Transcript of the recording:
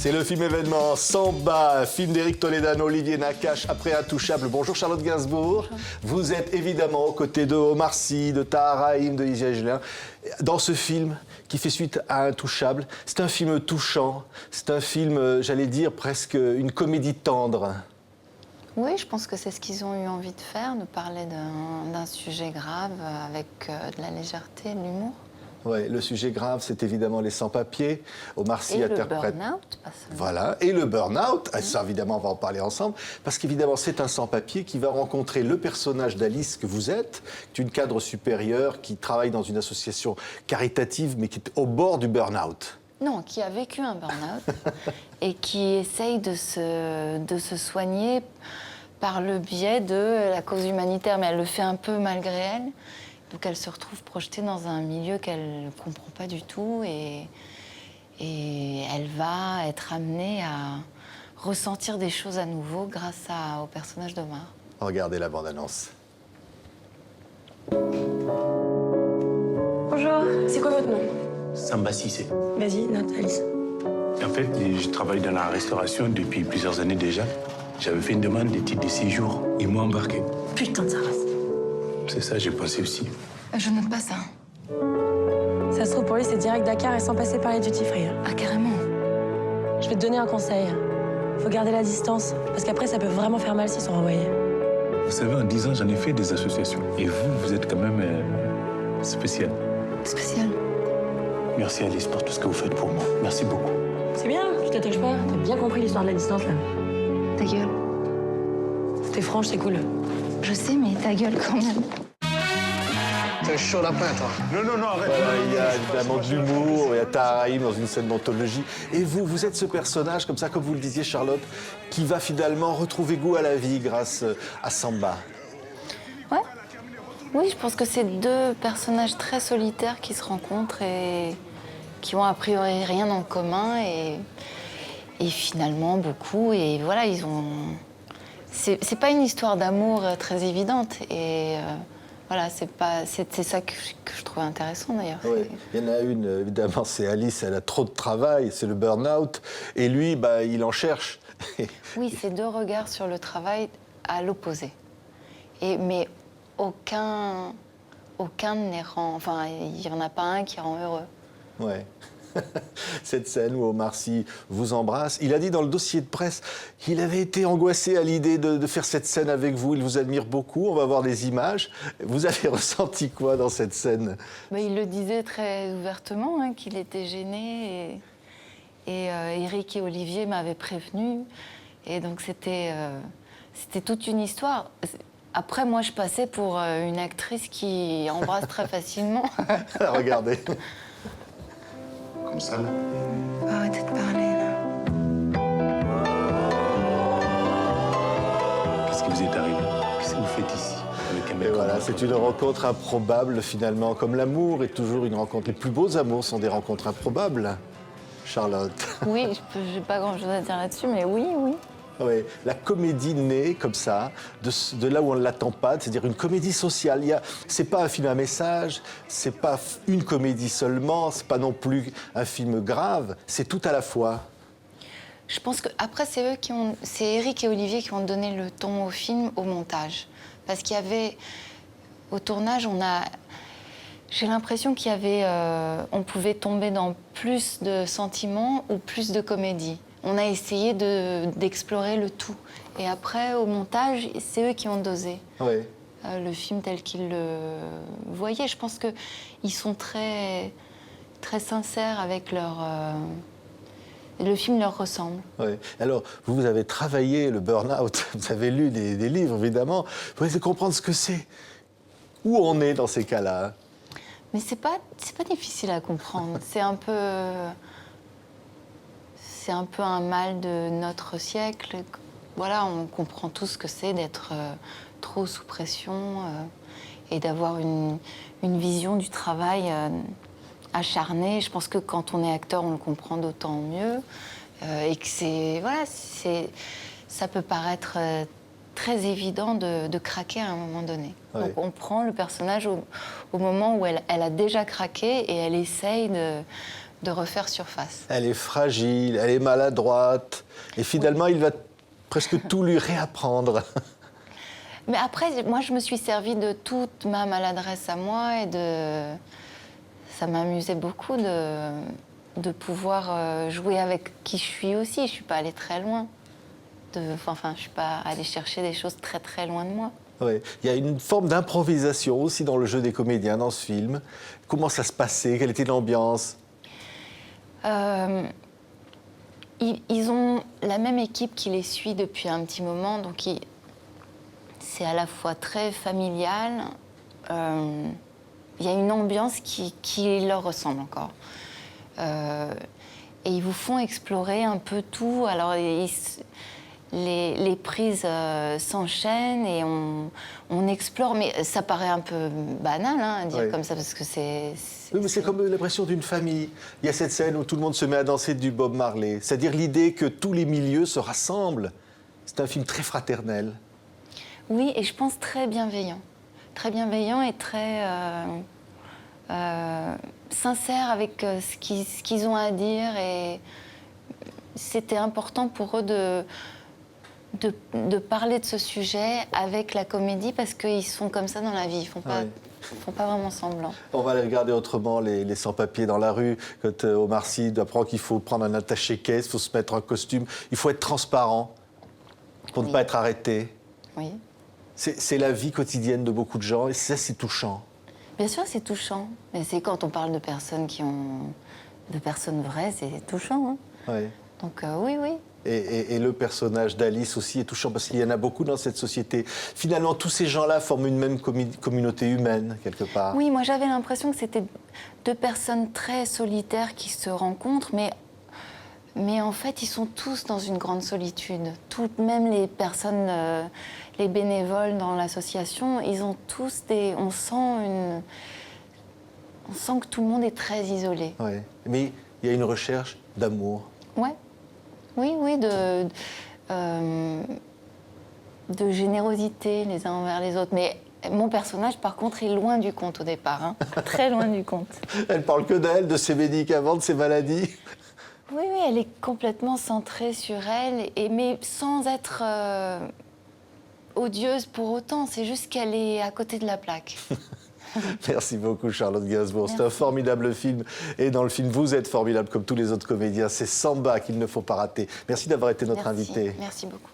C'est le film événement Samba, film d'Éric Toledano, Olivier Nakache, après Intouchable. Bonjour Charlotte Gainsbourg. Bonjour. Vous êtes évidemment aux côtés de Omar Sy, de Tahar Rahim, de Isia Gelin. Dans ce film qui fait suite à Intouchable, c'est un film touchant, c'est un film, j'allais dire, presque une comédie tendre. Oui, je pense que c'est ce qu'ils ont eu envie de faire, de parler d'un sujet grave avec de la légèreté, de l'humour. Oui, le sujet grave, c'est évidemment les sans-papiers. Omar Sy interprète... Et le burn-out, pas seulement. Voilà, et le burn-out, ça évidemment, on va en parler ensemble, parce qu'évidemment, c'est un sans-papier qui va rencontrer le personnage d'Alice que vous êtes, qui est une cadre supérieure, qui travaille dans une association caritative, mais qui est au bord du burn-out. Non, qui a vécu un burn-out et qui essaye de se soigner par le biais de la cause humanitaire, mais elle le fait un peu malgré elle. Donc elle se retrouve projetée dans un milieu qu'elle ne comprend pas du tout et elle va être amenée à ressentir des choses à nouveau grâce au personnage d'Omar. Regardez la bande-annonce. Bonjour, c'est quoi votre nom? Samba Cissé. Vas-y, note, Alice. En fait, je travaille dans la restauration depuis plusieurs années déjà. J'avais fait une demande de titre de séjour. Ils m'ont embarqué. Putain de sa race. C'est ça, j'ai pensé aussi. Je note pas ça. Ça se trouve, pour lui, c'est direct Dakar et sans passer par les duty-free. Ah, carrément. Je vais te donner un conseil. Faut garder la distance, parce qu'après, ça peut vraiment faire mal s'ils sont renvoyés. Vous savez, en 10 ans, j'en ai fait des associations. Et vous êtes quand même spécial. Spécial. Merci Alice pour tout ce que vous faites pour moi. Merci beaucoup. C'est bien, tu t'attaches pas. T'as bien compris l'histoire de la distance, là. Ta gueule. T'es franche, c'est cool. Je sais, mais ta gueule quand même. T'es chaud lapin, toi. Non, arrête. Voilà, il y a évidemment de l'humour, il y a Tahar Rahim dans une scène d'anthologie. Et vous êtes ce personnage, comme ça, comme vous le disiez, Charlotte, qui va finalement retrouver goût à la vie grâce à Samba. Ouais. Oui, je pense que c'est deux personnages très solitaires qui se rencontrent et qui ont a priori rien en commun et finalement beaucoup. Et voilà, ils ont... C'est pas une histoire d'amour très évidente et voilà, c'est ça que je trouve intéressant d'ailleurs. Oui. Il y en a une, évidemment, c'est Alice, elle a trop de travail, c'est le burn-out, et lui, bah, il en cherche. Oui, c'est deux regards sur le travail à l'opposé. Mais aucun ne les rend... Enfin, il n'y en a pas un qui rend heureux. Ouais. Cette scène où Omar Sy vous embrasse. Il a dit dans le dossier de presse qu'il avait été angoissé à l'idée de faire cette scène avec vous. Il vous admire beaucoup. On va voir des images. Vous avez ressenti quoi dans cette scène? Il le disait très ouvertement, hein, qu'il était gêné. Et Éric et Olivier m'avaient prévenu. Et donc c'était toute une histoire. Après, moi, je passais pour une actrice qui embrasse très facilement. Regardez. Comme ça, là. Faut arrêter de parler, là. Qu'est-ce qui vous est arrivé? Qu'est-ce que vous faites ici avec un mec Et comme voilà, moi, c'est comme une toi? rencontre improbable, finalement. Comme l'amour est toujours une rencontre. Les plus beaux amours sont des rencontres improbables, Charlotte. Oui, j'ai pas grand-chose à dire là-dessus, mais oui. Oui, la comédie naît comme ça, de là où on ne l'attend pas, c'est-à-dire une comédie sociale. C'est pas un film à message, c'est pas une comédie seulement, c'est pas non plus un film grave, c'est tout à la fois. Je pense que après c'est Éric et Olivier qui ont donné le ton au film, au montage, parce qu'il y avait au tournage, j'ai l'impression qu'il y avait, on pouvait tomber dans plus de sentiments ou plus de comédie. On a essayé d'explorer le tout. Et après, au montage, c'est eux qui ont dosé Oui. le film tel qu'ils le voyaient. Je pense qu'ils sont très, très sincères avec leur... Le film leur ressemble. Oui. Alors, vous avez travaillé le burn-out, vous avez lu des livres, évidemment. Vous pouvez comprendre ce que c'est. Où on est dans ces cas-là? Mais c'est pas difficile à comprendre. C'est un peu un mal de notre siècle. Voilà, on comprend tout ce que c'est d'être trop sous pression et d'avoir une vision du travail acharnée. Je pense que quand on est acteur, on le comprend d'autant mieux. Et que ça peut paraître très évident de craquer à un moment donné. Ouais. Donc on prend le personnage au moment où elle a déjà craqué et elle essaye de refaire surface. Elle est fragile, elle est maladroite. Et finalement, il va presque tout lui réapprendre. Mais après, moi, je me suis servie de toute ma maladresse à moi ça m'amusait beaucoup de pouvoir jouer avec qui je suis aussi. Je ne suis pas allée très loin. Enfin, je ne suis pas allée chercher des choses très, très loin de moi. Ouais. Il y a une forme d'improvisation aussi dans le jeu des comédiens dans ce film. Comment ça se passait? Quelle était l'ambiance? Ils ont la même équipe qui les suit depuis un petit moment, donc c'est à la fois très familial. Il y a une ambiance qui leur ressemble encore. Et ils vous font explorer un peu tout. Alors, les prises s'enchaînent et on explore, mais ça paraît un peu banal à dire Oui. comme ça, parce que c'est... Oui, mais c'est comme l'impression d'une famille. Il y a cette scène où tout le monde se met à danser du Bob Marley. C'est-à-dire l'idée que tous les milieux se rassemblent. C'est un film très fraternel. Oui, et je pense très bienveillant. Très bienveillant et très sincère avec ce qu'ils ont à dire. Et c'était important pour eux de parler de ce sujet avec la comédie parce qu'ils sont comme ça dans la vie. Ils font pas, Oui. font pas vraiment semblant. On va les regarder autrement, les sans-papiers dans la rue. Quand Omar Sy apprend qu'il faut prendre un attaché-caisse, il faut se mettre en costume. Il faut être transparent pour ne Oui. pas être arrêté. Oui. C'est la vie quotidienne de beaucoup de gens et ça, c'est touchant. Bien sûr, c'est touchant. Mais c'est quand on parle de personnes de personnes vraies, c'est touchant. Hein. Oui. Donc oui, oui. Et le personnage d'Alice aussi est touchant parce qu'il y en a beaucoup dans cette société. Finalement, tous ces gens-là forment une même communauté humaine, quelque part. Oui, moi j'avais l'impression que c'était deux personnes très solitaires qui se rencontrent, mais en fait, ils sont tous dans une grande solitude. Même les personnes, les bénévoles dans l'association, ils ont tous des... On sent que tout le monde est très isolé. Ouais. Mais il y a une recherche d'amour. Ouais. Oui, oui, de générosité les uns envers les autres. Mais mon personnage, par contre, est loin du compte au départ. Hein. Très loin du compte. Elle parle que d'elle, de ses médicaments, de ses maladies. Oui, oui, elle est complètement centrée sur elle, mais sans être odieuse pour autant. C'est juste qu'elle est à côté de la plaque. Merci beaucoup, Charlotte Gainsbourg. C'est un Merci. formidable film. Et dans le film, vous êtes formidable comme tous les autres comédiens. C'est Samba qu'il ne faut pas rater. Merci d'avoir été notre Merci. invité. Merci beaucoup.